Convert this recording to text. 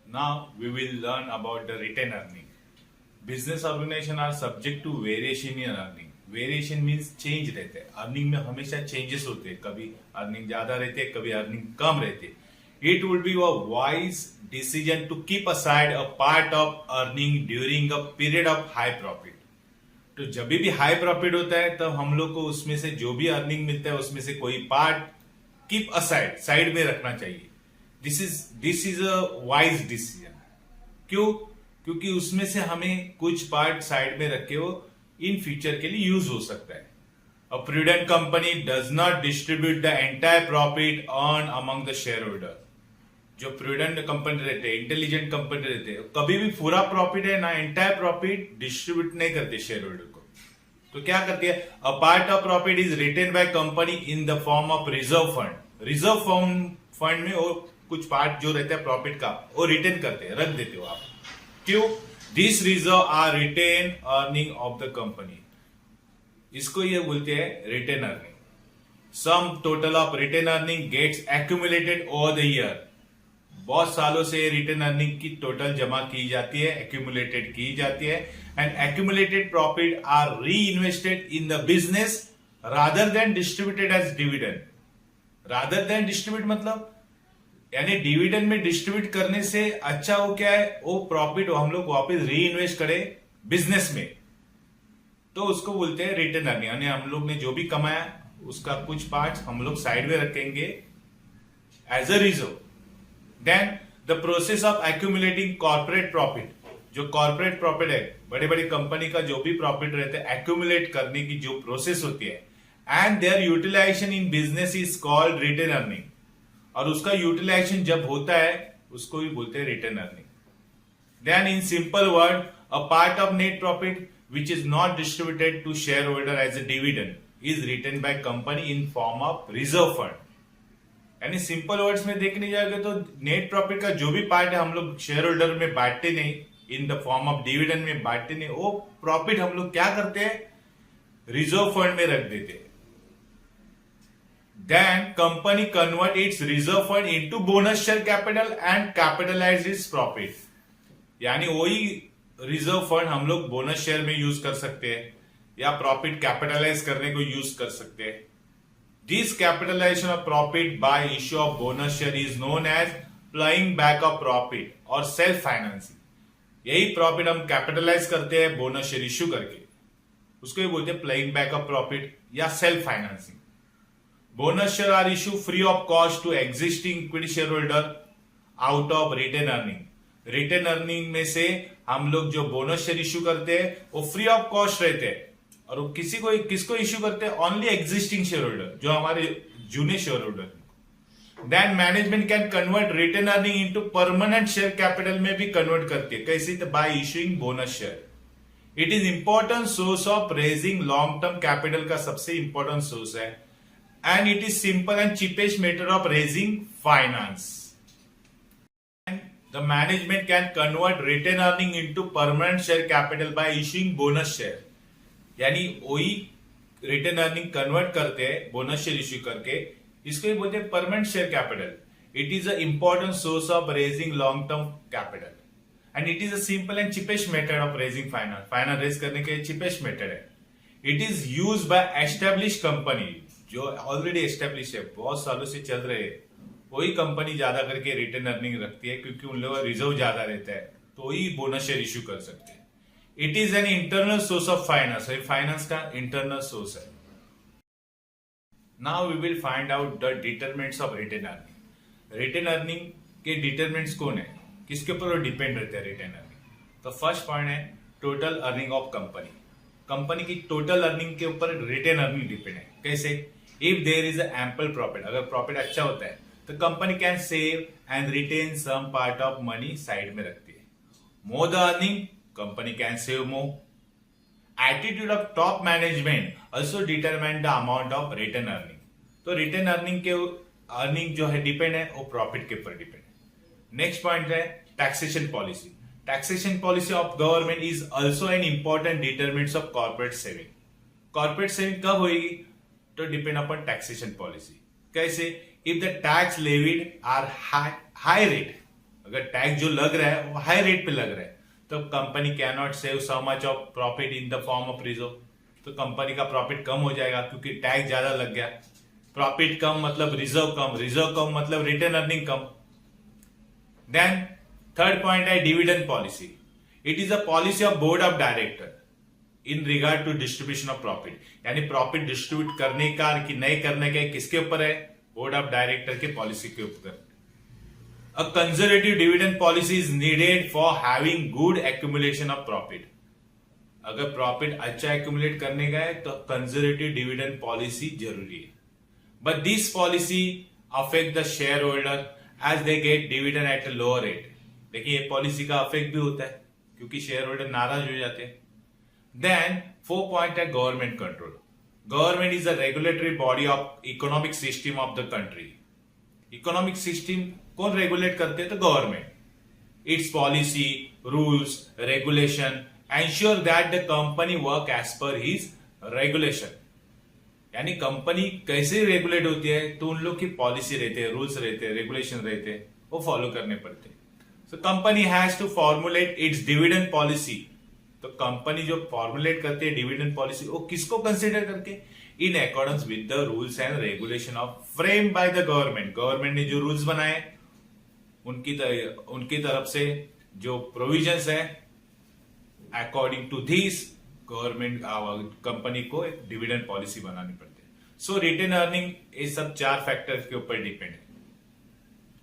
Now we will learn about the retained earning. Business organization are subject to variation in earning. Variation means change रहते हैं. Earning में हमेशा changes होते हैं. कभी अर्निंग ज्यादा रहते हैं, कभी अर्निंग कम रहते हैं. It would be a wise decision to keep aside a part of earning during a period of high profit. तो जब भी हाई प्रॉफिट होता है तब हम लोग को उसमें से जो भी अर्निंग मिलता है उसमें से कोई पार्ट कीप असाइड, साइड में रखना चाहिए. This is a wise decision. क्यों? क्योंकि उसमें से हमें कुछ पार्ट साइड में रखे हो इन फ्यूचर के लिए यूज हो सकता है. अ prudent company does not distribute the entire profit earn among the share holder. जो प्रूडेंट कंपनी रहते हैं, इंटेलिजेंट कंपनी रहते हैं, कभी भी पूरा प्रॉफिट है ना एंटायर प्रॉफिट डिस्ट्रीब्यूट नहीं करते शेयर होल्डर को. तो क्या करती है? अ part of profit is retain by company in the form of reserve fund. Reserve fund में वो कुछ पार्ट जो रहता है प्रॉफिट का वो रिटेन करते हैं, रख देते हो आप. क्यों? This reserve are retain earning of the company. इसको ये बोलते हैं retain earning. Sum total of retain earning gets accumulated over the year. बहुत सालों से रिटेन अर्निंग की टोटल जमा की जाती है, एक्यूमुलेटेड की जाती है. And accumulated profit are re invested in the business rather than distributed as dividend. Rather than distribute मतलब यानी डिविडेंड में डिस्ट्रीब्यूट करने से अच्छा वो क्या है, वो प्रॉफिट हम लोग वापस री इन्वेस्ट करें बिजनेस में, तो उसको बोलते हैं रिटेन अर्निंग. यानी हम लोग ने जो भी कमाया उसका कुछ पार्ट हम लोग साइड में रखेंगे as a reserve. Then the process of accumulating corporate profit. जो कॉर्पोरेट प्रॉफिट है, बड़े बड़े कंपनी का जो भी प्रॉफिट रहता है, एक्यूमुलेट करने की जो प्रोसेस होती है, and their utilization in business is called retain earning. और उसका यूटिलाइजेशन जब होता है उसको भी बोलते हैं retain earning. Then in simple word, a part of net profit which is not distributed to share holder as a dividend is retain by company in form of reserve fund. यानी simple words में देखने जाएगा तो net profit का जो भी part है हम लोग शेयर होल्डर में बांटते नहीं, in the form of dividend में बांटते नहीं. वो प्रॉफिट हम लोग क्या करते हैं, रिजर्व फंड में रख देते हैं. Then company convert its reserve fund into bonus share capital and capitalize its profit. यानी वही रिजर्व फंड हम लोग बोनस शेयर में यूज कर सकते हैं या प्रॉफिट कैपिटलाइज करने को यूज कर सकते हैं. This capitalization of profit by issue of bonus share is known as plowing back of profit और self financing. यही प्रॉफिट हम कैपिटलाइज करते हैं बोनस शेयर इश्यू करके, उसको ही बोलते हैं प्लेइंग बैक ऑफ प्रॉफिट या self financing. Bonus share are issue free of cost to existing equity share holder out of retain earning. Retain earning में से हम लोग जो बोनस शेयर इश्यू करते हैं वो फ्री ऑफ कॉस्ट रहते हैं. और वो किसको इश्यू करते हैं? ओनली एग्जिस्टिंग शेयर होल्डर, जो हमारे junior share holder. Then management can convert retain earning into permanent share capital में भी कन्वर्ट करती है. कैसे? By issuing bonus share. It is important source of raising long term capital का सबसे important source है. And it is simple and cheapest method of raising finance. The management can convert retain earning into permanent share capital by issuing bonus share. यानी वही retain earning convert करते हैं bonus share issue करके, इसको ही बोलते हैं permanent share capital. It is a important source of raising long term capital and it is a simple and cheapest method of raising finance raise करने के cheapest method है. It is use by establish company, जो already establish है, बहुत सालों से चल रहे हैं. वही कंपनी ज्यादा करके रिटेन अर्निंग रखती है क्योंकि उन लोगों का रिजर्व ज्यादा रहता है, तो वही बोनस शेयर इश्यू कर सकते हैं. It is an internal source of finance. Finance का इंटरनल सोर्स है. Now we will find out the determinants of retain earning. Retain earning के डिटरमिनेंट्स कौन है, किसके ऊपर वो डिपेंड रहते हैं रिटेन अर्निंग? तो फर्स्ट पॉइंट है total earning of company. Company की टोटल अर्निंग के ऊपर रिटेन अर्निंग डिपेंड है. कैसे? If there is ample profit, अगर प्रॉफिट अच्छा होता है तो company can save and retain some part of money side में रखती है. More the earning, company can save more. Attitude of top management also determine the amount of return earning. तो retain earning के earning जो है depend है वो profit के ऊपर डिपेंड है. नेक्स्ट पॉइंट है taxation policy. Taxation policy of government is also an important determinants of corporate saving. Corporate saving कब होगी? तो डिपेंड अपॉन टैक्सेशन पॉलिसी. कैसे? If the tax levied are high rate, अगर tax जो लग रहा है वो हाई रेट पे लग रहा है तो company can not save so much of profit in the form of reserve, तो कंपनी का प्रॉफिट कम हो जाएगा क्योंकि टैक्स ज्यादा लग गया। प्रॉफिट कम मतलब रिजर्व कम, रिजर्व कम मतलब रिटर्न अर्निंग कम। देन थर्ड पॉइंट है dividend policy. It is a policy of board of director in regard to distribution of profit, यानी प्रॉफिट डिस्ट्रीब्यूट करने का कि नहीं करने का किसके ऊपर है, बोर्ड ऑफ डायरेक्टर के पॉलिसी के ऊपर। A conservative dividend policy is needed for having good accumulation of profit. अगर प्रॉफिट अच्छा एक्यूमुलेट करने का है तो कंजर्वेटिव डिविडेंड पॉलिसी जरूरी है। But this policy affect the share holder as they get dividend at a lower rate. देखिए ये पॉलिसी का अफेक्ट भी होता है क्योंकि शेयर होल्डर नाराज हो जाते हैं। देन 4 पॉइंट है government control. Government is a regulatory body of economic system of the country. Economic system कौन रेगुलेट करते हैं, तो government. Its policy, rules, regulation ensure that the company work as per his regulation. यानी company कैसे regulate होती है तो उन लोग की पॉलिसी रहते हैं, रूल्स रहते हैं, रेगुलेशन रहते हैं, वो फॉलो करने पड़ते हैं। So company has to formulate its dividend policy. तो कंपनी जो फॉर्मुलेट करती है डिविडेंड पॉलिसी वो किसको कंसिडर करके, in accordance with the rules and regulation of frame by the government. Government ने जो रूल्स बनाए उनकी तरफ से जो प्रोविजंस है according to this government company को एक डिविडेंड पॉलिसी बनानी पड़ती है। सो रिटेन अर्निंग ये सब 4 फैक्टर्स के ऊपर डिपेंड है।